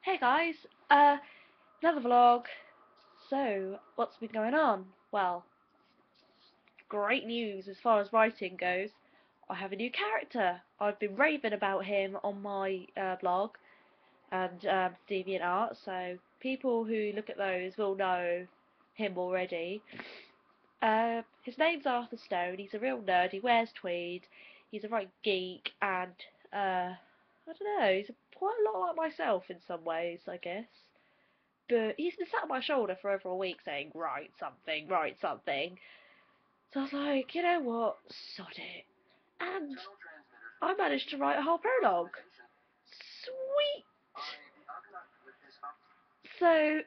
Hey guys, another vlog. So, what's been going on? Well, great news as far as writing goes. I have a new character. I've been raving about him on my blog and DeviantArt, so people who look at those will know him already. His name's Arthur Stone. He's a real nerd. He wears tweed. He's a right geek, and I don't know. He's quite a lot like myself in some ways, I guess. But he's been sat on my shoulder for over a week saying, write something, write something. So I was like, you know what, sod it. And I managed to write a whole prologue. Sweet! So,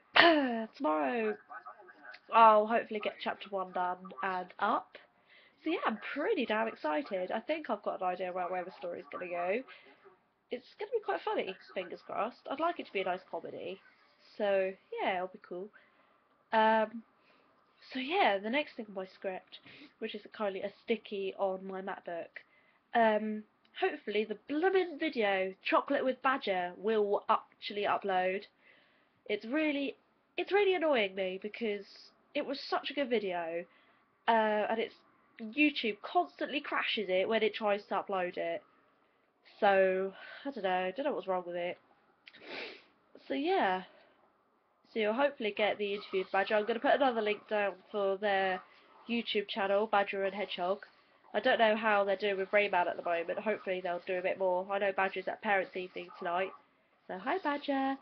tomorrow I'll hopefully get chapter 1 done and up. So yeah, I'm pretty damn excited. I think I've got an idea about where the story's going to go. It's going to be quite funny, fingers crossed. I'd like it to be a nice comedy. So yeah, it'll be cool. Um, So yeah, the next thing on my script, which is currently a sticky on my MacBook, hopefully the bloomin' video Chocolate with Badger will actually upload. It's really annoying me because it was such a good video, and YouTube constantly crashes it when it tries to upload it. So I don't know what's wrong with it. So yeah. So you'll hopefully get the interview with Badger. I'm going to put another link down for their YouTube channel, Badger and Hedgehog. I don't know how they're doing with Rayman at the moment. Hopefully they'll do a bit more. I know Badger's at Parents' Evening tonight. So hi Badger.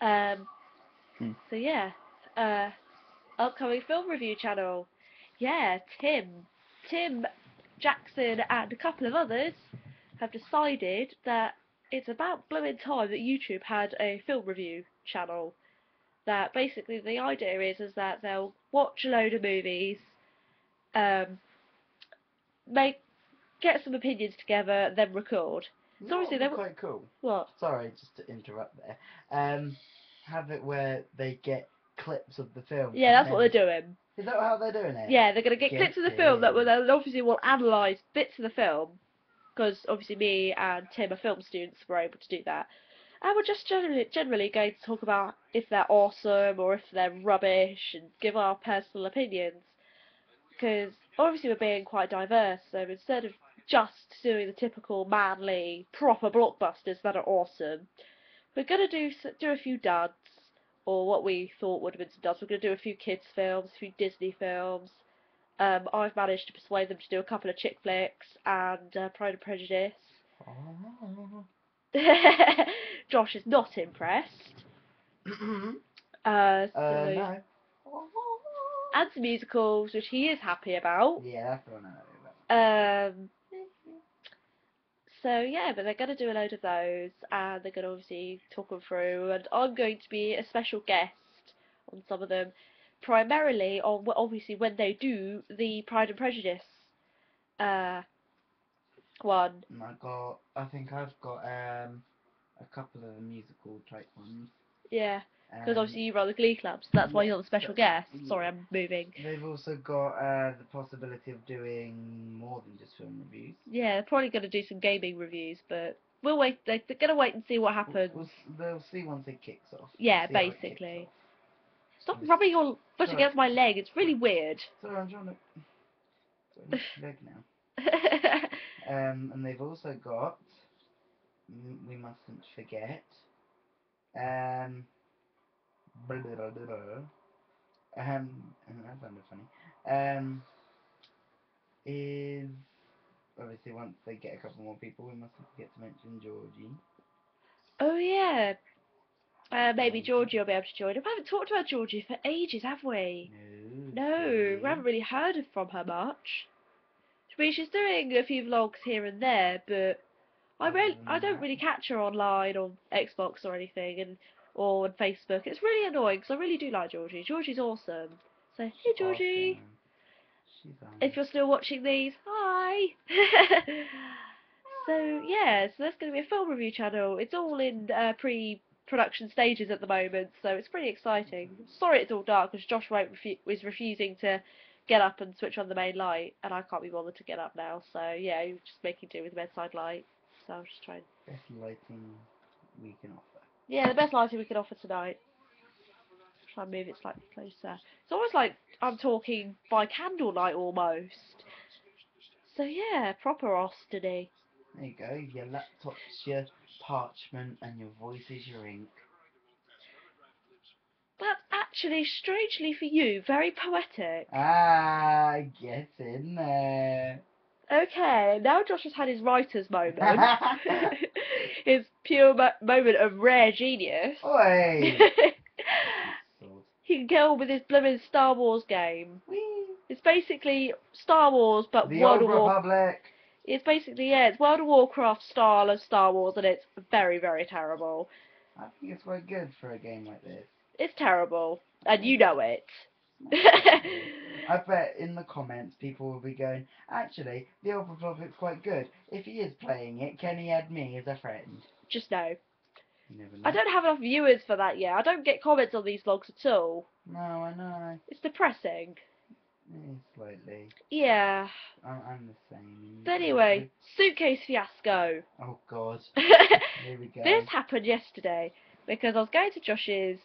Um, so yeah. Upcoming film review channel. Yeah, Tim Jackson and a couple of others have decided that it's about blooming time that YouTube had a film review channel. That basically the idea is that they'll watch a load of movies, um, make get some opinions together, then record. So That obviously would they be quite cool. what? Sorry, just to interrupt there. Have it where they get clips of the film Yeah, and that's what then they're doing. is that how they're doing it? Yeah, they're gonna get Get clips of the film that will in. then obviously will analyse bits of the film because obviously me and Tim are film students, we're able to do that. And we're just generally going to talk about if they're awesome or if they're rubbish and give our personal opinions. Because obviously we're being quite diverse, so instead of just doing the typical manly, proper blockbusters that are awesome, we're going to do a few duds, or what we thought would have been some duds. We're going to do a few kids' films, a few Disney films. I've managed to persuade them to do a couple of chick flicks and Pride and Prejudice. Oh. Josh is not impressed. So No. and some musicals, which he is happy about. Yeah, that's the one I know Um, So yeah, but they're going to do a load of those, and they're going to obviously talk them through, and I'm going to be a special guest on some of them, primarily on obviously when they do the Pride and Prejudice uh one. I think I've got a couple of musical type ones. Yeah, because Um, obviously you run the Glee Club, so that's why yeah, you're the so, special guest. yeah. Sorry, I'm moving. They've also got the possibility of doing more than just film reviews. Yeah, they're probably going to do some gaming reviews, but we'll wait. They're going to wait and see what happens. They'll see once it kicks off. Yeah, See how it kicks basically. off. Stop This, rubbing your foot sorry, against my leg. It's really weird. sorry, I'm trying to. Sorry, my leg now. And they've also got. We mustn't forget. Um. Blah, blah, blah, blah. That sounded funny. Is obviously once they get a couple more people, we mustn't forget to mention Georgie. Oh yeah, maybe Georgie. Georgie will be able to join. We haven't talked about Georgie for ages, have we? No, No, we sorry. haven't really heard from her much. I mean, she's doing a few vlogs here and there, but Other I than don't that, really catch her online on Xbox or anything, and or on Facebook. It's really annoying because I really do like Georgie. Georgie's awesome. So hey she's Georgie, awesome. She's if you're still watching these, hi. So yeah, so that's going to be a film review channel. It's all in pre-production stages at the moment, so it's pretty exciting. Sorry it's all dark because Josh won't is refusing to get up and switch on the main light, and I can't be bothered to get up now. So yeah, just making do with the bedside light. So I'm just trying. best lighting we can offer. Yeah, the best lighting we can offer tonight. Try and move it slightly closer. It's almost like I'm talking by candlelight almost. So yeah, proper ostiny. There you go. Your laptop's your parchment and your voice is your ink. That's actually, strangely for you, very poetic. Ah, get in there. Okay, now Josh has had his writer's moment. His pure moment of rare genius. Oi! Sword. He can get on with his blooming Star Wars game. Whee! It's basically Star Wars, but The World Old of War. Republic. It's basically, yeah, it's World of Warcraft style of Star Wars, and it's very, very terrible. I think it's quite good for a game like this. It's terrible, and you know it. I bet in the comments people will be going, actually, the Old Republic's quite good. If he is playing it, can he add me as a friend? Just no. You never know. I don't have enough viewers for that yet. I don't get comments on these vlogs at all. No, I know. It's depressing. Slightly. Yeah. I'm the same. But anyway, Suitcase Fiasco. Oh God. Here we go. This happened yesterday because I was going to Josh's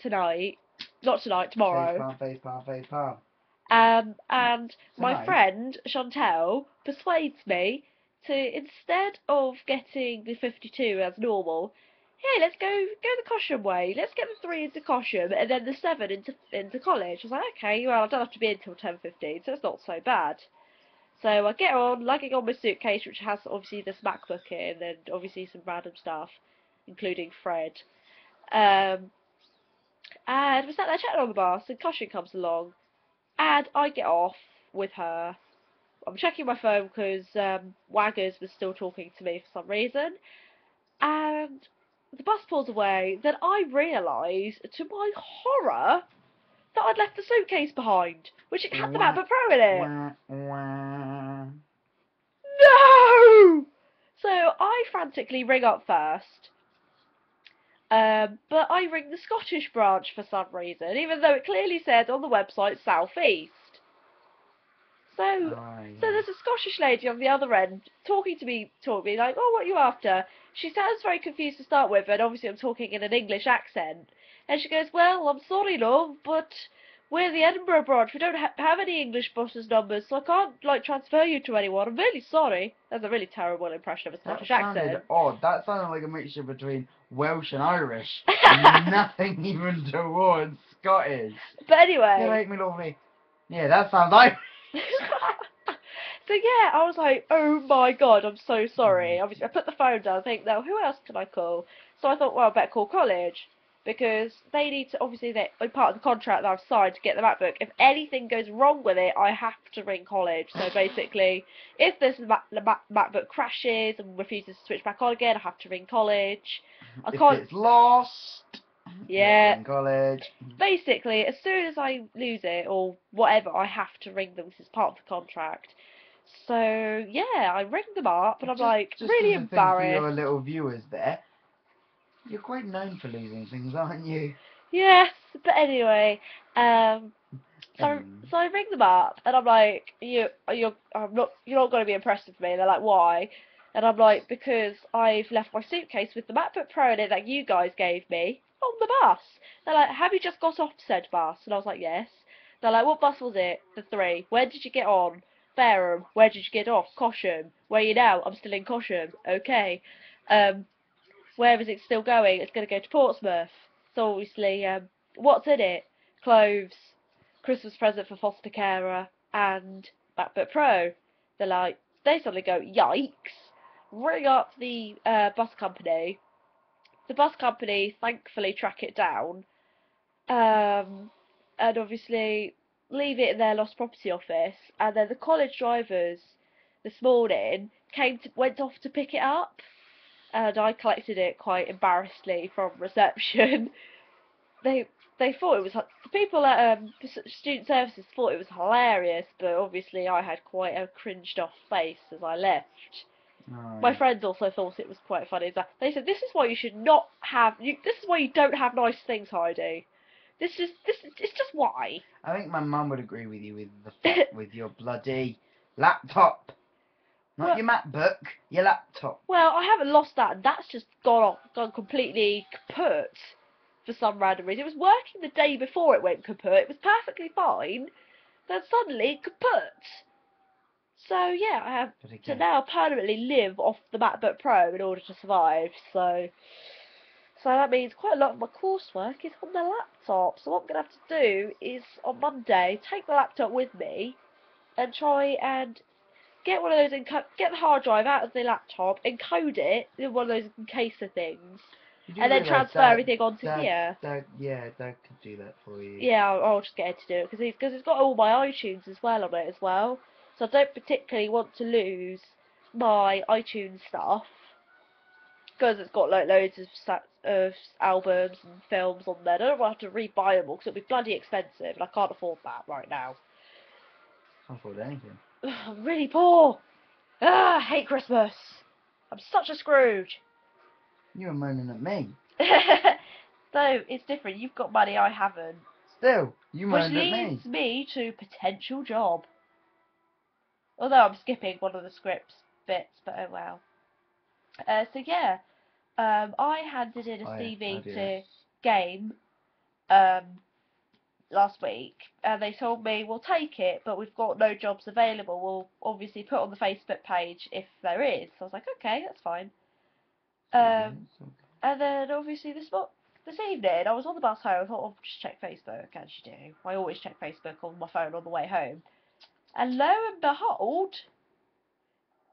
tonight. Not tonight, tomorrow. Face palm. And my friend Chantel persuades me to, instead of getting the 52 as normal, hey, let's go the Cosham way. Let's get the 3 into Cosham and then the 7 into college. I was like, okay, well I don't have to be in until 10:15, so it's not so bad. So I get on, lugging on my suitcase, which has obviously this MacBook in and obviously some random stuff, including Fred. And we sat there chatting on the bus, and Cushion comes along, and I get off with her. I'm checking my phone because Waggers was still talking to me for some reason, and the bus pulls away. Then I realise, to my horror, that I'd left the suitcase behind, which it had the MacBook Pro in it. No! So I frantically ring up first. But I ring the Scottish branch for some reason, even though it clearly said on the website South East. So there's a Scottish lady on the other end talking to me like, oh, what are you after? She sounds very confused to start with, and obviously I'm talking in an English accent. And she goes, well, I'm sorry, love, but we're the Edinburgh branch. We don't have any English buses numbers, so I can't, like, transfer you to anyone. I'm really sorry. That's a really terrible impression of a Scottish accent. That sounded odd. That sounded like a mixture between Welsh and Irish. Nothing even towards Scottish. But anyway. You make me lovely. Yeah, that sounds like... So yeah, I was like, oh my god, I'm so sorry. Obviously, I put the phone down, think, now who else can I call? So I thought, well, I better call college, because they need to, obviously, they're part of the contract that I've signed to get the MacBook. If anything goes wrong with it, I have to ring college. So basically, if this MacBook crashes and refuses to switch back on again, I have to ring college. If it's lost, yeah, in college. Basically, as soon as I lose it or whatever, I have to ring them because it's part of the contract. So yeah, I ring them up and I'm like really embarrassed. For your little viewers there, you're quite known for losing things, aren't you? Yes, but anyway, so I ring them up and I'm like, you're not going to be impressed with me. And they're like, why? And I'm like, because I've left my suitcase with the MacBook Pro in it that you guys gave me on the bus. They're like, have you just got off said bus? And I was like, yes. They're like, what bus was it? The 3. Where did you get on? Fareham. Where did you get off? Cosham. Where are you now? I'm still in Cosham. Okay. Where is it still going? It's going to go to Portsmouth. So obviously, what's in it? Clothes, Christmas present for foster carer, and MacBook Pro. They suddenly go, yikes. Ring up the bus company. The bus company thankfully track it down, and obviously leave it in their lost property office. And then the college drivers this morning went off to pick it up, and I collected it quite embarrassedly from reception. They thought it was, the people at student services thought it was hilarious, but obviously I had quite a cringed off face as I left. My friends also thought it was quite funny. They said, this is why you should not have, this is why you don't have nice things, Heidi. It's just why. I think my mum would agree with you with your bloody laptop. Not Well, your MacBook, your laptop. well, I haven't lost that. That's just gone completely kaput for some random reason. It was working the day before it went kaput. It was perfectly fine. Then suddenly kaput. So yeah, I have But to again, now permanently live off the MacBook Pro in order to survive. So that means quite a lot of my coursework is on the laptop. So what I'm gonna have to do is on Monday take the laptop with me and try and get one of those get the hard drive out of the laptop, encode it in one of those encaser things, you do and then realise transfer that everything onto here. Dad could do that for you. Yeah, I'll just get her to do it because it's got all my iTunes as well on it as well. So I don't particularly want to lose my iTunes stuff because it's got like loads of albums and films on there. I don't want to have to rebuy them all because it'll be bloody expensive and I can't afford that right now. Can't afford anything. I'm really poor. I hate Christmas. I'm such a Scrooge. You were moaning at me. So it's different. You've got money, I haven't. Still, you Which moaned at me. leads me to potential job. Although I'm skipping one of the scripts bits, but oh well. So yeah, I handed in a I CV do to that. Game um, last week, and they told me we'll take it, but we've got no jobs available. We'll obviously put on the Facebook page if there is. So I was like, okay, that's fine. And then obviously this evening I was on the bus home. I thought, I'll just check Facebook, as you do. I always check Facebook on my phone on the way home. And lo and behold,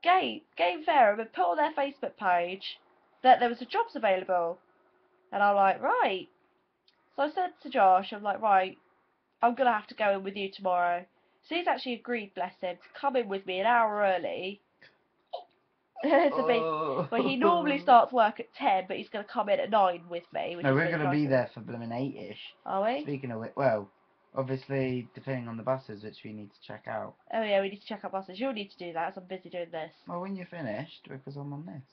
Game Fair had put on their Facebook page that there was a jobs available. And I'm like, right. So I said to Josh, I'm like, right, I'm going to have to go in with you tomorrow. So he's actually agreed, bless him, to come in with me an hour early. Well, he normally starts work at 10, but he's going to come in at 9 with me. Which No, is we're really going to nice be of there him. for blooming 8ish. Are we? Speaking of which, well, obviously, depending on the buses, which we need to check out. Oh yeah, we need to check our buses. You'll need to do that as I'm busy doing this. Well, when you're finished, because I'm on this.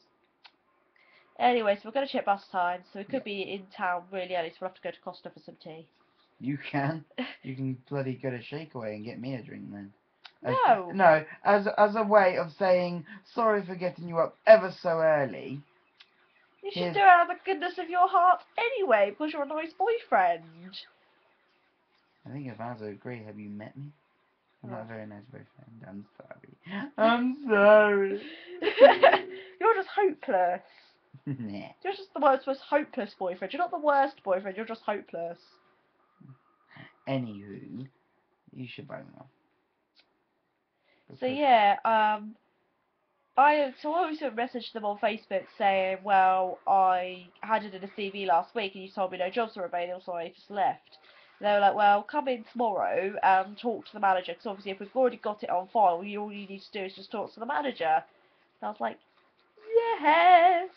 Anyway, so we're going to check bus times, so we could Yeah. be in town really early, so we'll have to go to Costa for some tea. You can. You can bloody go to Shakeaway and get me a drink then. No! No, as a way of saying, sorry for getting you up ever so early. You should do it out of the goodness of your heart anyway, because you're a nice boyfriend. I think if I agree, have you met me? I'm not a very nice boyfriend. I'm sorry. I'm sorry. You're just hopeless. Nah. You're just the most hopeless boyfriend. You're not the worst boyfriend, you're just hopeless. Anywho, you should buy me one. So yeah, I obviously messaged them on Facebook saying, well, I handed in a CV last week and you told me no jobs were available, so I just left. And they were like, well, come in tomorrow and talk to the manager, because obviously if we've already got it on file, all you need to do is just talk to the manager. And I was like, yes!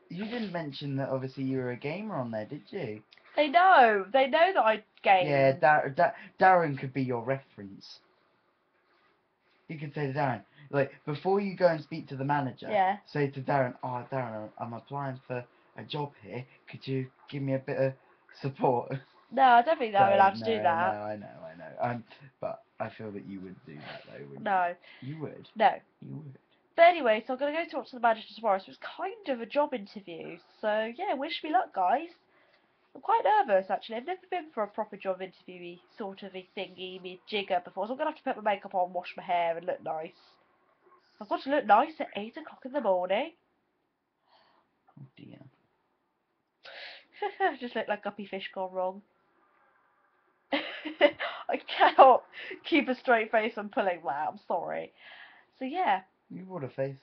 You didn't mention that obviously you were a gamer on there, did you? They know that I game. Yeah, Darren could be your reference. You could say to Darren, like, before you go and speak to the manager, Yeah. say to Darren, oh, Darren, I'm applying for a job here. Could you give me a bit of support? No, I don't think they're allowed to do No, that. I know. But I feel that you would do that, though, wouldn't No. you? You would. No. You would. But anyway, so I'm going to go talk to the manager tomorrow, so it's kind of a job interview. So yeah, wish me luck, guys. I'm quite nervous, actually. I've never been for a proper job interviewy sort of a thingy, me jigger before, so I'm going to have to put my makeup on, wash my hair, and look nice. I've got to look nice at 8 o'clock in the morning. Oh, dear. I just look like Guppy Fish gone wrong. I cannot keep a straight face when pulling that, I'm sorry. So yeah. You bought a face.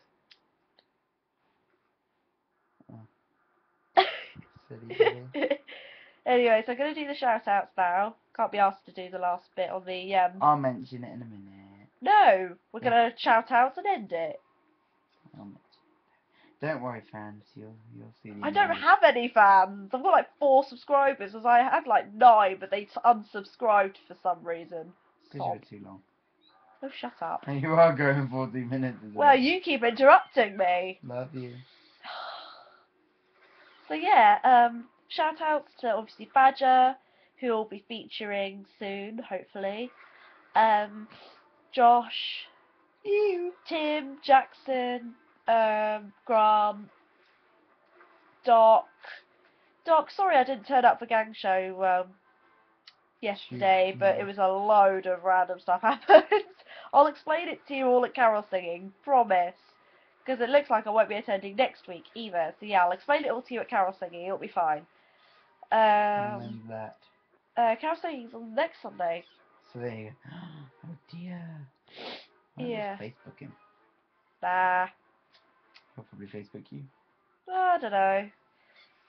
Oh. Silly. Anyway, so I'm going to do the shout-outs now. Can't be asked to do the last bit on the... I'll mention it in a minute. No! We're going to shout out and end it. Don't worry, fans. You'll see the I don't emoji. have any fans. I've got like 4 subscribers, as I had like 9, but they unsubscribed for some reason. Because you were too long. Oh, shut up. And you are going 40 minutes. Well, you keep interrupting me. Love you. So yeah, shout outs to obviously Badger, who will be featuring soon, hopefully. Josh, Ew. Tim, Jackson, Grant, Doc. Doc, sorry I didn't turn up for gang show yesterday, but it was a load of random stuff happened. I'll explain it to you all at carol singing, promise. Because it looks like I won't be attending next week either. So yeah, I'll explain it all to you at carol singing. It'll be fine. When's that? Carol singing's on next Sunday. So there you go. Oh dear. I'll Yeah. just Facebook him. Nah. He'll probably Facebook you. I don't know.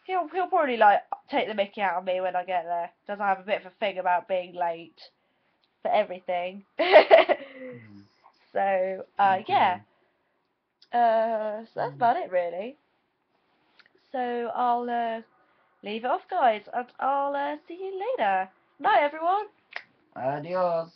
He'll probably like take the mickey out of me when I get there. Does I have a bit of a thing about being late for everything. So yeah. So that's about it really. So I'll leave it off, guys, and I'll see you later. Night, everyone. Adios.